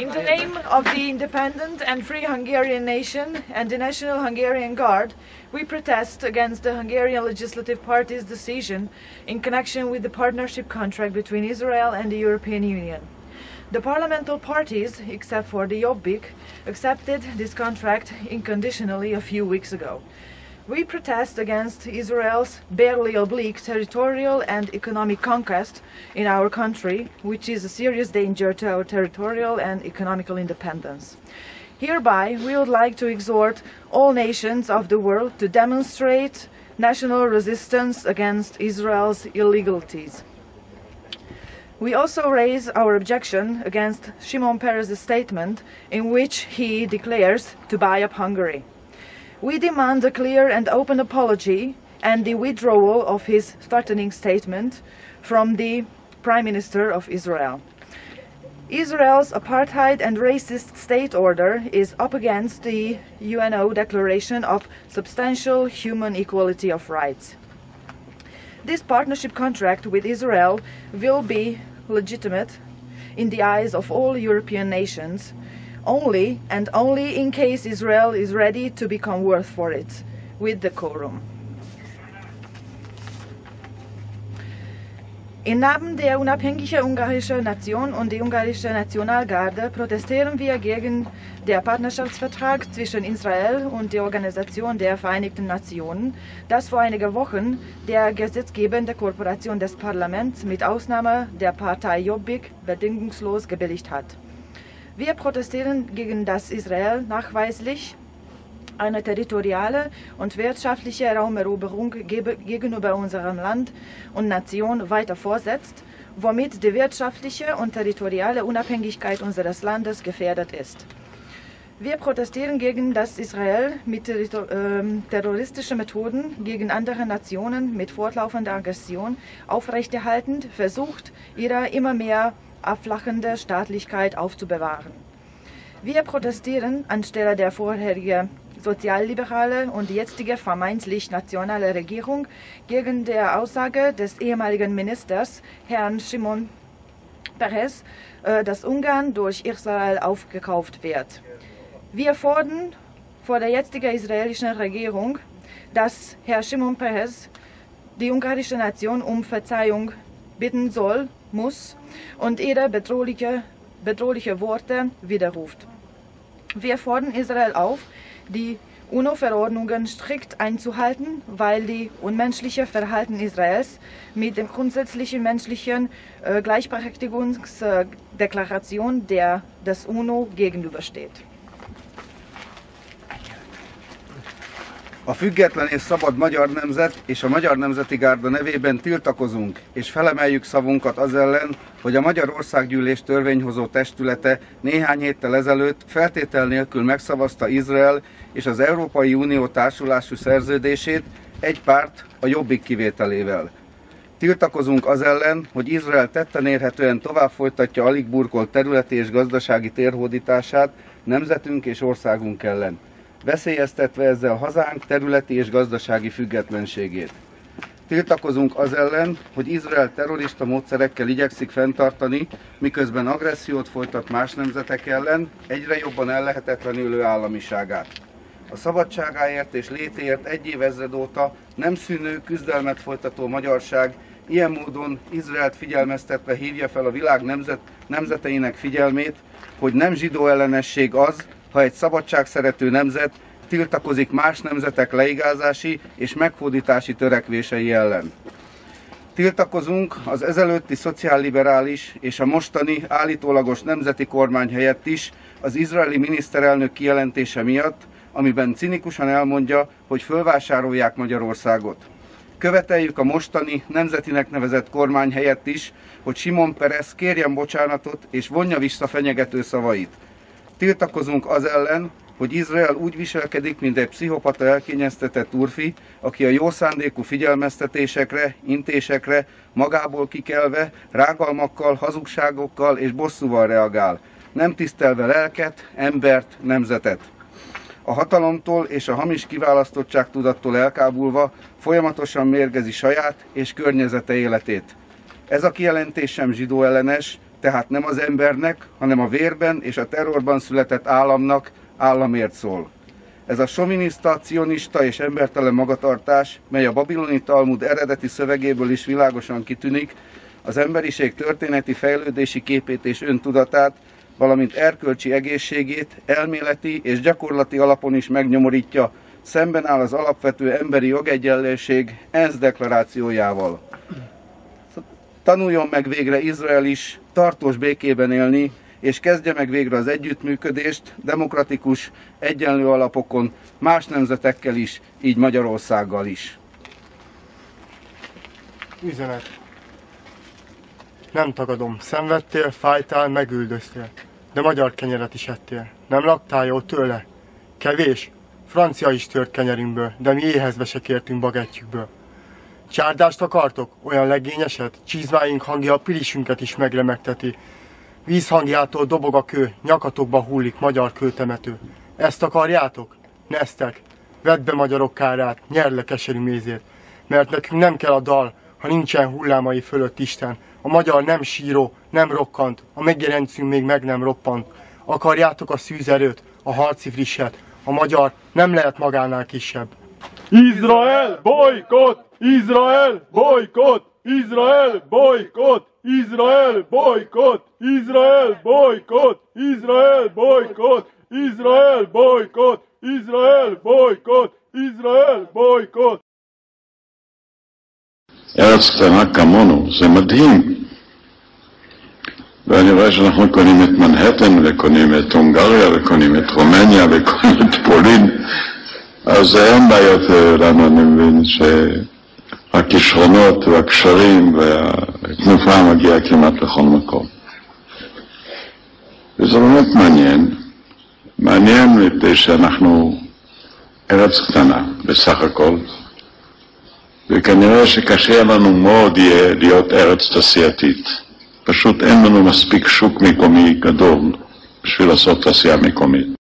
In the name of the independent and free Hungarian nation and the National Hungarian Guard, we protest against the Hungarian Legislative Party's decision in connection with the partnership contract between Israel and the European Union. The parliamentary parties, except for the Jobbik, accepted this contract unconditionally a few weeks ago. We protest against Israel's barely oblique territorial and economic conquest in our country, which is a serious danger to our territorial and economical independence. Hereby, we would like to exhort all nations of the world to demonstrate national resistance against Israel's illegalities. We also raise our objection against Shimon Peres's statement in which he declares to buy up Hungary. We demand a clear and open apology and the withdrawal of his threatening statement from the Prime Minister of Israel. Israel's apartheid and racist state order is up against the UNO Declaration of Substantial Human Equality of Rights. This partnership contract with Israel will be legitimate in the eyes of all European nations, only and only in case Israel is ready to become worth for it, with decorum. Im Namen der unabhängigen ungarischen Nation und der ungarischen Nationalgarde protestieren wir gegen den Partnerschaftsvertrag zwischen Israel und der Organisation der Vereinigten Nationen, das vor einigen Wochen der gesetzgebende Korporation des Parlaments mit Ausnahme der Partei Jobbik bedingungslos gebilligt hat. Wir protestieren gegen das Israel nachweislich eine territoriale und wirtschaftliche Raumeroberung gegenüber unserem Land und Nation weiter fortsetzt, womit die wirtschaftliche und territoriale Unabhängigkeit unseres Landes gefährdet ist. Wir protestieren gegen das Israel mit terroristischen Methoden gegen andere Nationen mit fortlaufender Aggression aufrechterhaltend versucht, ihre immer mehr abflachende Staatlichkeit aufzubewahren. Wir protestieren anstelle der vorherige sozialliberale und jetzige vermeintlich nationale Regierung gegen die Aussage des ehemaligen Ministers, Herrn Shimon Peres, dass Ungarn durch Israel aufgekauft wird. Wir fordern vor der jetzigen israelischen Regierung, dass Herr Shimon Peres die ungarische Nation um Verzeihung bitten soll, muss und ihre bedrohliche Worte widerruft. Wir fordern Israel auf, die UNO-Verordnungen strikt einzuhalten, weil die unmenschliche Verhalten Israels mit dem grundsätzlichen menschlichen Gleichberechtigungsdeklaration des UNO gegenübersteht. A független és szabad magyar nemzet és a Magyar Nemzeti Gárda nevében tiltakozunk és felemeljük szavunkat az ellen, hogy a Magyar Országgyűlés törvényhozó testülete néhány héttel ezelőtt feltétel nélkül megszavazta Izrael és az Európai Unió társulású szerződését egy párt, a Jobbik kivételével. Tiltakozunk az ellen, hogy Izrael tetten érhetően tovább folytatja alig burkolt területi és gazdasági térhódítását nemzetünk és országunk ellen, veszélyeztetve ezzel hazánk területi és gazdasági függetlenségét. Tiltakozunk az ellen, hogy Izrael terrorista módszerekkel igyekszik fenntartani, miközben agressziót folytat más nemzetek ellen, egyre jobban ellehetetlenülő államiságát. A szabadságáért és létéért egy évezred óta nem szűnő küzdelmet folytató magyarság ilyen módon Izraelt figyelmeztetve hívja fel a világ nemzeteinek figyelmét, hogy nem zsidó ellenesség az, ha egy szabadságszerető nemzet tiltakozik más nemzetek leigázási és meghódítási törekvései ellen. Tiltakozunk az ezelőtti szociálliberális és a mostani állítólagos nemzeti kormány helyett is az izraeli miniszterelnök kijelentése miatt, amiben cinikusan elmondja, hogy fölvásárolják Magyarországot. Követeljük a mostani nemzetinek nevezett kormány helyett is, hogy Shimon Peres kérjen bocsánatot és vonja vissza fenyegető szavait. Tiltakozunk az ellen, hogy Izrael úgy viselkedik, mint egy pszichopata elkényeztetett úrfi, aki a jó szándékú figyelmeztetésekre, intésekre magából kikelve, rágalmakkal, hazugságokkal és bosszúval reagál, nem tisztelve lelket, embert, nemzetet. A hatalomtól és a hamis kiválasztottságtudattól elkábulva folyamatosan mérgezi saját és környezete életét. Ez a kijelentés sem zsidó ellenes, tehát nem az embernek, hanem a vérben és a terrorban született államnak, államért szól. Ez a soviniszta, cionista és embertelen magatartás, mely a babiloni Talmud eredeti szövegéből is világosan kitűnik, az emberiség történeti fejlődési képét és öntudatát, valamint erkölcsi egészségét elméleti és gyakorlati alapon is megnyomorítja, szemben áll az alapvető emberi jogegyenlőség ENSZ deklarációjával. Tanuljon meg végre Izrael is tartós békében élni, és kezdje meg végre az együttműködést demokratikus, egyenlő alapokon más nemzetekkel is, így Magyarországgal is. Üzenet. Nem tagadom, szenvedtél, fájtál, megüldöztél, de magyar kenyeret is ettél. Nem laktál jól tőle? Kevés? Francia is tört kenyerünkből, de mi éhezve se kértünk bagettjükből. Csárdást akartok? Olyan legényeset? Csizmáink hangja a pilisünket is megremegteti. Vízhangjától dobog a kő, nyakatokba hullik magyar kőtemető. Ezt akarjátok? Neztek! Vedd be magyarok kárát, nyerd le keserű mézét. Mert nekünk nem kell a dal, ha nincsen hullámai fölött Isten. A magyar nem síró, nem rokkant, a megjelencünk még meg nem roppant. Akarjátok a szűzerőt, a harci frisset, a magyar nem lehet magánál kisebb. Izrael bolykott! Izrael bolykott! Izrael bolykott! Izrael bolykott! Izrael bolykott! Izrael bolykott! Izrael bolykott! Izrael bolykott! Izrael bolykott! ארץ קטנה כמונו, זה מדהים. ואני רואה שאנחנו קונים את מנהטן וקונים את הונגריה וקונים את רומניה וקונים את פולין. אז אין בעיות לנו, אני מבין שהכישרונות והקשרים והתנופה מגיעה כמעט לכל מקום. וזה באמת מעניין. מעניין מפני שאנחנו ארץ קטנה בסך הכל. וכנראה שקשה לנו מאוד יהיה להיות ארץ תעשייתית. פשוט אין לנו מספיק שוק מקומי גדול בשביל לעשות תעשייה מקומית.